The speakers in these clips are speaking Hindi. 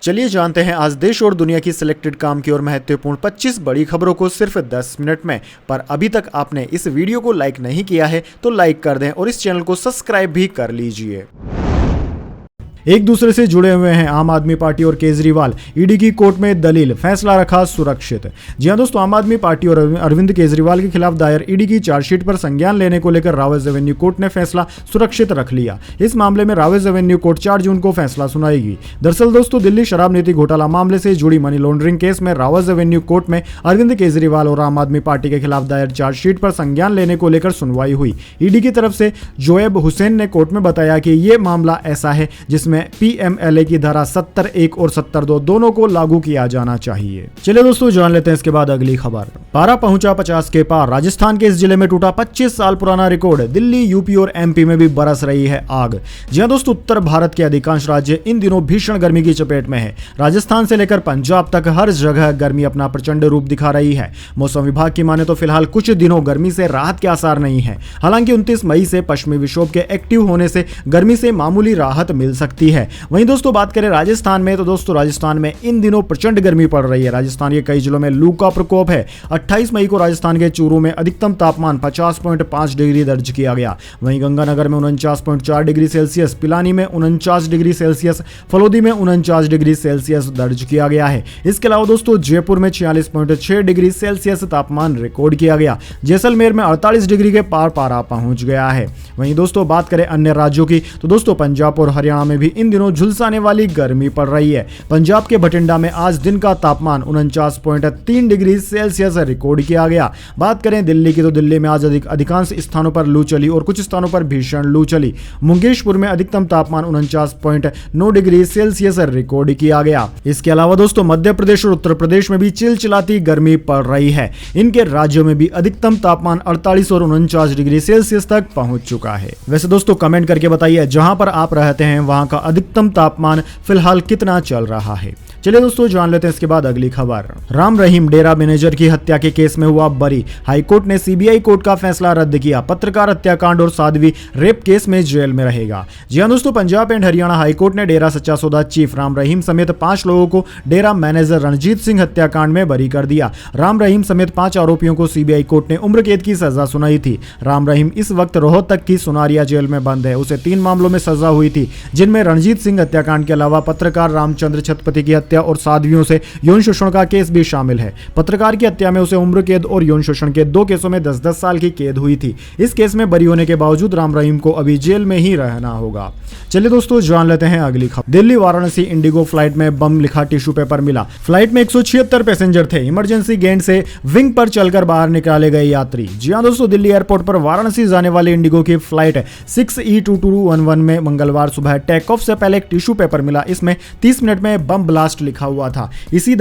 चलिए जानते हैं आज देश और दुनिया की सिलेक्टेड काम की और महत्वपूर्ण 25 बड़ी खबरों को सिर्फ 10 मिनट में। पर अभी तक आपने इस वीडियो को लाइक नहीं किया है तो लाइक कर दें और इस चैनल को सब्सक्राइब भी कर लीजिए। एक दूसरे से जुड़े हुए हैं आम आदमी पार्टी और केजरीवाल। ईडी की कोर्ट में दलील, फैसला रखा सुरक्षित। जी हां दोस्तों, आम आदमी पार्टी और अरविंद केजरीवाल के खिलाफ दायर ईडी की चार्जशीट पर संज्ञान लेने को लेकर रावत एवेन्यू कोर्ट ने फैसला सुरक्षित रख लिया। इस मामले में रावत एवेन्यू कोर्ट 4 जून को फैसला सुनाएगी। दरअसल दोस्तों, दिल्ली शराब नीति घोटाला मामले से जुड़ी मनी लॉन्ड्रिंग केस में रावत एवेन्यू कोर्ट में अरविंद केजरीवाल और आम आदमी पार्टी के खिलाफ दायर चार्जशीट पर संज्ञान लेने को लेकर सुनवाई हुई। ईडी की तरफ से जोएब हुसैन ने कोर्ट में बताया कि ये मामला ऐसा है जिसमें पीएमएल की धारा 70(1) और 70(2) दोनों को लागू किया जाना चाहिए। चलिए दोस्तों जान लेते हैं इसके बाद अगली खबर। पारा पहुंचा 50 के पार, राजस्थान के इस जिले में टूटा 25 साल पुराना रिकॉर्ड। दिल्ली, यूपी और एमपी में भी बरस रही है आग। जी हां दोस्तों, उत्तर भारत के अधिकांश राज्य इन दिनों भीषण गर्मी की चपेट में है। राजस्थान से लेकर पंजाब तक हर जगह गर्मी अपना प्रचंड रूप दिखा रही है। मौसम विभाग की माने तो फिलहाल कुछ दिनों गर्मी से राहत के आसार नहीं है। हालांकि 29 मई से पश्चिमी विक्षोभ के एक्टिव होने से गर्मी से मामूली राहत मिल सकती है। वहीं दोस्तों बात करें राजस्थान में तो दोस्तों राजस्थान में इन दिनों प्रचंड गर्मी पड़ रही है। राजस्थान के कई जिलों में लू का प्रकोप है। 28 मई को राजस्थान के चूरू में अधिकतम तापमान 50.5 डिग्री दर्ज किया गया। वहीं गंगानगर में 49.4 डिग्री सेल्सियस, पिलानी में 49 डिग्री सेल्सियस, फलोदी में 49 डिग्री सेल्सियस दर्ज किया गया है। इसके अलावा दोस्तों जयपुर में 46.6 डिग्री सेल्सियस तापमान रिकॉर्ड किया गया। जैसलमेर में 48 डिग्री के पार पारा पहुंच गया है। वहीं दोस्तों बात करें अन्य राज्यों की तो दोस्तों पंजाब और हरियाणा में भी इन दिनों झुलसाने वाली गर्मी पड़ रही है। पंजाब के बठिंडा में आज दिन का तापमान 49.3 डिग्री सेल्सियस रिकॉर्ड किया गया। बात करें दिल्ली की तो दिल्ली में आज अधिकांश स्थानों पर लू चली और कुछ स्थानों पर भीषण लू चली। मुंगेशपुर में अधिकतम तापमान 49.9 डिग्री सेल्सियस रिकॉर्ड किया गया। इसके अलावा दोस्तों मध्य प्रदेश और उत्तर प्रदेश में भी चिलचिलाती गर्मी पड़ रही है। इनके राज्यों में भी अधिकतम तापमान 48 और 49 डिग्री सेल्सियस तक पहुंच चुका है। वैसे दोस्तों कमेंट करके बताइए जहां पर आप रहते हैं वहां का अधिकतम तापमान फिलहाल कितना चल रहा है। चलिए दोस्तों जान लेते हैं इसके बाद अगली खबर। राम रहीम डेरा मैनेजर की हत्या के केस में हुआ बरी। हाईकोर्ट ने सीबीआई कोर्ट का फैसला रद्द किया। पत्रकार हत्याकांड और साध्वी रेप केस में जेल में रहेगा। जी हां दोस्तों, पंजाब एंड हरियाणा हाईकोर्ट ने डेरा सच्चा सौदा चीफ राम रहीम समेत 5 लोगों को डेरा मैनेजर रणजीत सिंह हत्याकांड में बरी कर दिया। राम रहीम समेत 5 आरोपियों को सीबीआई कोर्ट ने उम्र कैद की सजा सुनाई थी। राम रहीम इस वक्त रोहतक की सुनारिया जेल में बंद है। उसे 3 मामलों में सजा हुई थी, जिनमें रणजीत सिंह हत्याकांड के अलावा पत्रकार रामचंद्र छत्रपति की हत्या और साध्वियों से यौन शोषण का केस भी शामिल है। पत्रकार की हत्या में उसे उम्र कैद और यौन शोषण के 2 केसों में 10-10 साल की कैद हुई थी। इस केस में बरी होने के बावजूद राम रहीम को अभी जेल में ही रहना होगा। चलिए दोस्तों जान लेते हैं अगली खबर। दिल्ली वाराणसी इंडिगो फ्लाइट में बम लिखा टिश्यू पेपर मिला। फ्लाइट में 176 पैसेंजर थे। इमरजेंसी गेट से विंग पर चलकर बाहर निकाले गए यात्री। जी हां दोस्तों, दिल्ली एयरपोर्ट पर वाराणसी जाने वाले इंडिगो की फ्लाइट 6E2211 में मंगलवार सुबह टेक ऑफ से पहले एक टिश्यू पेपर मिला। इसमें 30 मिनट में बम ब्लास्ट लिखा हुआ था। इसे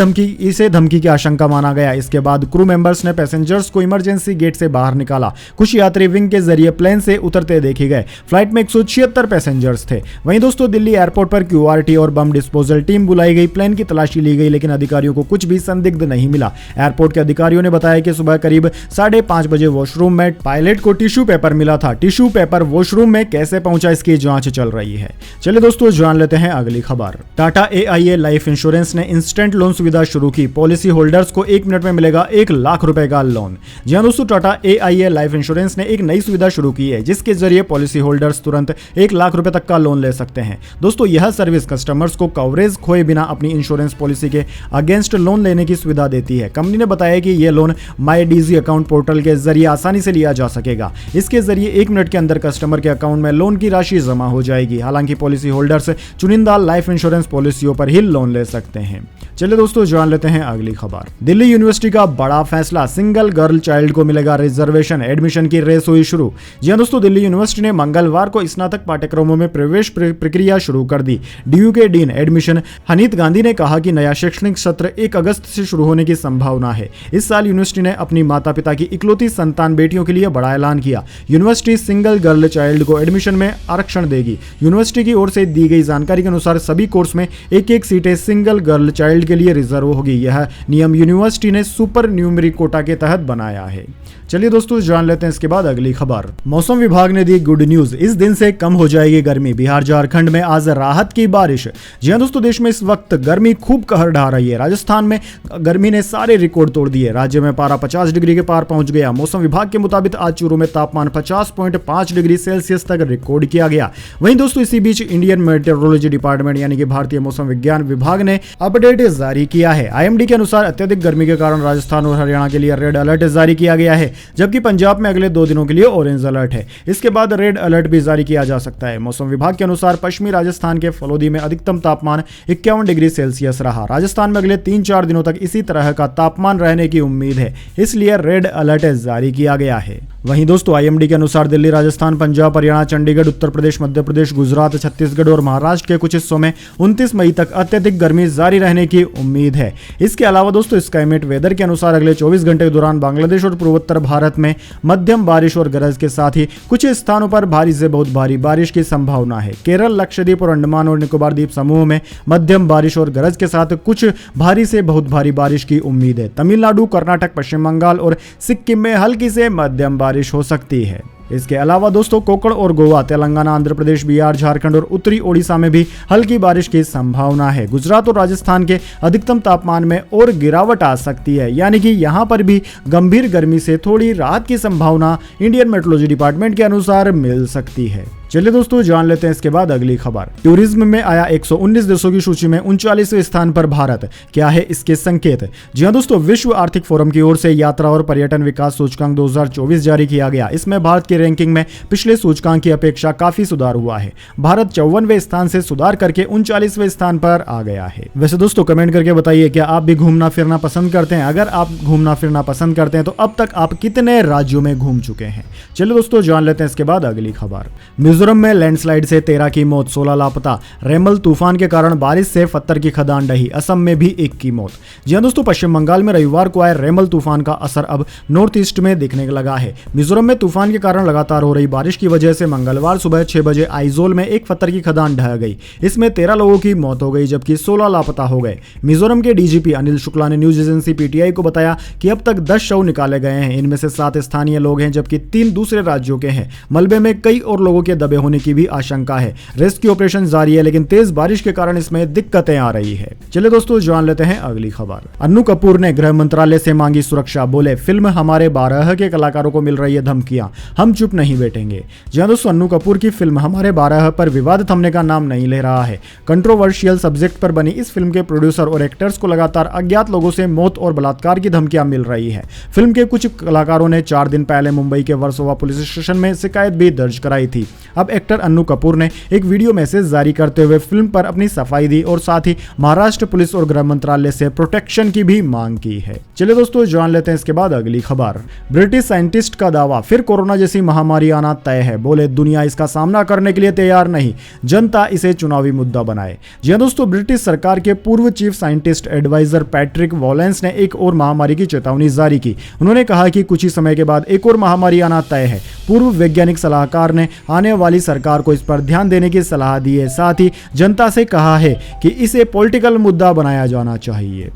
धमकी की आशंका माना गया। इसके बाद क्रू मेंबर्स ने पैसेंजर्स को इमरजेंसी गेट से बाहर निकाला। कुछ यात्री विंग के जरिए प्लेन से उतरते देखे गए। फ्लाइट में 176 पैसेंजर्स थे। वहीं दोस्तों दिल्ली एयरपोर्ट पर क्यूआरटी और बम डिस्पोजल टीम बुलाई गई। प्लेन की तलाशी ली गई, लेकिन अधिकारियों को कुछ भी संदिग्ध नहीं मिला। एयरपोर्ट के अधिकारियों ने बताया कि सुबह करीब 5:30 बजे वॉशरूम में पायलट को टिश्यू पेपर मिला था। टिश्यू पेपर वॉशरूम में कैसे पहुंचा, इसकी जांच चल रही है। चलिए दोस्तों जान लेते हैं अगली खबर। टाटा AIA लाइफ इंश्योरेंस ने इंस्टेंट लोन सुविधा शुरू की। पॉलिसी होल्डर्स को 1 मिनट में मिलेगा 1 लाख रुपए का लोन। जी हां दोस्तों, टाटा AIA लाइफ इंश्योरेंस ने एक नई सुविधा शुरू की है, जिसके जरिए पॉलिसी होल्डर्स तुरंत 1 लाख रुपए तक का लोन ले सकते हैं। दोस्तों यह सर्विस कस्टमर्स को कवरेज खोए बिना अपनी इंश्योरेंस पॉलिसी के अगेंस्ट लोन लेने की सुविधा देती है। कंपनी ने बताया कि यह लोन माई डीजी अकाउंट पोर्टल के जरिए आसानी से लिया जा सकेगा। इसके जरिए 1 मिनट के अंदर कस्टमर के अकाउंट में लोन की राशि जमा हो जाएगी। हालांकि पॉलिसी होल्डर्स चुनिंदा लाइफ इंश्योरेंस पॉलिसियों पर ही लोन ले सकते हैं। चलिए दोस्तों जान लेते हैं अगली खबर। दिल्ली यूनिवर्सिटी का बड़ा फैसला, सिंगल गर्ल चाइल्ड को मिलेगा रिजर्वेशन। एडमिशन की रेस हुई शुरू। जी हां दोस्तों, दिल्ली यूनिवर्सिटी ने मंगलवार को स्नातक पाठ्यक्रमों में प्रवेश प्रक्रिया शुरू कर दी। डीयू के डीन एडमिशन हनीत गांधी ने कहा कि नया शैक्षणिक सत्र 1 अगस्त से शुरू होने की संभावना है। इस साल यूनिवर्सिटी ने अपनी माता पिता की इकलौती संतान बेटियों के लिए बड़ा ऐलान किया। यूनिवर्सिटी सिंगल गर्ल चाइल्ड को एडमिशन में आरक्षण देगी। यूनिवर्सिटी की ओर से दी गई जानकारी के अनुसार सभी कोर्स में 1-1 सीटें सिंगल गर्ल चाइल्ड के लिए रिजर्व होगी। यह नियम यूनिवर्सिटी ने सुपर न्यूमरी कोटा के तहत बनाया है। चलिए दोस्तों जान लेते हैं इसके बाद अगली खबर। मौसम विभाग ने दी गुड न्यूज, इस दिन से कम हो जाएगी गर्मी। बिहार झारखंड में आज राहत की बारिश। जी हां दोस्तों, देश में इस वक्त गर्मी खूब कहर ढा रही है। राजस्थान में गर्मी ने सारे रिकॉर्ड तोड़ दिए। राज्य में पारा 50 डिग्री के पार पहुंच गया। मौसम विभाग के मुताबिक आज चूरू में तापमान 50.5 डिग्री सेल्सियस तक रिकॉर्ड किया गया। वहीं दोस्तों इसी बीच इंडियन मेट्रोलॉजी डिपार्टमेंट यानी कि भारतीय मौसम विज्ञान विभाग ने अपडेट जारी किया है। IMD के अनुसार अत्यधिक गर्मी के कारण राजस्थान और हरियाणा के लिए रेड अलर्ट जारी किया गया है, जबकि पंजाब में अगले 2 दिनों के लिए ऑरेंज अलर्ट है। इसके बाद रेड अलर्ट भी जारी किया जा सकता है। मौसम विभाग के अनुसार पश्चिमी राजस्थान के फलोदी में अधिकतम तापमान 51 डिग्री सेल्सियस रहा। राजस्थान में अगले 3-4 दिनों तक इसी तरह का तापमान रहने की उम्मीद है, इसलिए रेड अलर्ट जारी किया गया है। वहीं दोस्तों IMD के अनुसार दिल्ली, राजस्थान, पंजाब, हरियाणा, चंडीगढ़, उत्तर प्रदेश, मध्य प्रदेश, गुजरात, छत्तीसगढ़ और महाराष्ट्र के कुछ हिस्सों में 29 मई तक अत्यधिक गर्मी जारी रहने की उम्मीद है। इसके अलावा दोस्तों स्काईमेट वेदर के अनुसार अगले 24 घंटे के दौरान बांग्लादेश और पूर्वोत्तर भारत में मध्यम बारिश और गरज के साथ ही कुछ स्थानों पर भारी से बहुत भारी बारिश की संभावना है। केरल, लक्षद्वीप और अंडमान और निकोबार द्वीप समूह में मध्यम बारिश और गरज के साथ कुछ भारी से बहुत भारी बारिश की उम्मीद है। तमिलनाडु, कर्नाटक, पश्चिम बंगाल और सिक्किम में हल्की से मध्यम बारिश हो सकती है। इसके अलावा दोस्तों कोकण और गोवा, तेलंगाना, आंध्र प्रदेश, बिहार, झारखंड और उत्तरी ओडिशा में भी हल्की बारिश की संभावना है। गुजरात और राजस्थान के अधिकतम तापमान में और गिरावट आ सकती है, यानी कि यहां पर भी गंभीर गर्मी से थोड़ी राहत की संभावना इंडियन मेट्रोलॉजी डिपार्टमेंट के अनुसार मिल सकती है। चलिए दोस्तों जान लेते हैं इसके बाद अगली खबर। टूरिज्म में आया 119 देशों की सूची में 39वें स्थान पर भारत। क्या है इसके संकेत? जी हां दोस्तों, विश्व आर्थिक फोरम की ओर से यात्रा और पर्यटन विकास सूचकांक 2024 जारी किया गया। इसमें भारत की रैंकिंग में पिछले सूचकांक की अपेक्षा काफी सुधार हुआ है। भारत 54वें स्थान से सुधार करके 39वें स्थान पर आ गया है। वैसे दोस्तों कमेंट करके बताइए, क्या आप भी घूमना फिरना पसंद करते हैं? अगर आप घूमना फिरना पसंद करते हैं तो अब तक आप कितने राज्यों में घूम चुके हैं? चलिए दोस्तों जान लेते हैं इसके बाद अगली खबर। मिजोरम में लैंडस्लाइड से 13 की मौत, 16 लापता। रेमल तूफान के कारण बारिश से पत्थर की खदान ढही। असम में भी 1 की मौत। जी हां दोस्तों, पश्चिम बंगाल में रविवार को आए रेमल तूफान का असर अब नॉर्थ ईस्ट में दिखने लगा है। मिजोरम में तूफान के कारण लगातार हो रही बारिश की वजह से मंगलवार सुबह 6 बजे आइजोल में एक पत्थर की खदान ढह गई। इसमें 13 लोगों की मौत हो गई, जबकि 16 लापता हो गए। मिजोरम के DGP अनिल शुक्ला ने न्यूज एजेंसी PTI को बताया कि अब तक 10 शव निकाले गए हैं। इनमें से 7 स्थानीय लोग हैं, जबकि 3 दूसरे राज्यों के हैं। मलबे में कई और लोगों के दबे होने की भी आशंका है। रेस्क्यू ऑपरेशन जारी है, लेकिन तेज बारिश के कारण इसमें दिक्कतें आ रही है। चलिए दोस्तों जान लेते हैं अगली खबर। अन्नू कपूर ने गृह मंत्रालय से मांगी सुरक्षा। बोले, फिल्म हमारे 12 के कलाकारों को मिल रही है धमकियां, हम चुप नहीं बैठेंगे। जी हां दोस्तों, अन्नू कपूर की फिल्म हमारे 12 पर विवाद थमने का नाम नहीं ले रहा है। कंट्रोवर्शियल सब्जेक्ट पर बनी इस फिल्म के प्रोड्यूसर और एक्टर्स को लगातार अज्ञात लोगों से मौत और बलात्कार की धमकियां मिल रही है। फिल्म के कुछ कलाकारों ने 4 दिन पहले मुंबई के वर्सोवा पुलिस स्टेशन में शिकायत भी दर्ज कराई थी। अब एक्टर अन्नू कपूर ने एक वीडियो मैसेज जारी करते हुए फिल्म पर अपनी सफाई दी और साथ ही महाराष्ट्र पुलिस और गृह मंत्रालय से प्रोटेक्शन की भी मांग की है। चलिए दोस्तों जान लेते हैं इसके बाद अगली खबर। ब्रिटिश साइंटिस्ट का दावा, फिर कोरोना जैसी महामारी आना तय है। बोले, दुनिया इसका सामना करने के लिए तैयार नहीं, जनता इसे चुनावी मुद्दा बनाए। जी हां दोस्तों, ब्रिटिश सरकार के पूर्व chief scientist adviser Patrick Vallance ने एक और महामारी की चेतावनी जारी की। उन्होंने कहा कि कुछ ही समय के बाद एक और महामारी आना तय है। पूर्व वैज्ञानिक सलाहकार ने आने वाली सरकार को इस पर ध्यान देने की सलाह दी है। साथ ही जनता से कहा है कि इसे पॉलिटिकल मुद्दा बनाया जाना चाहिए।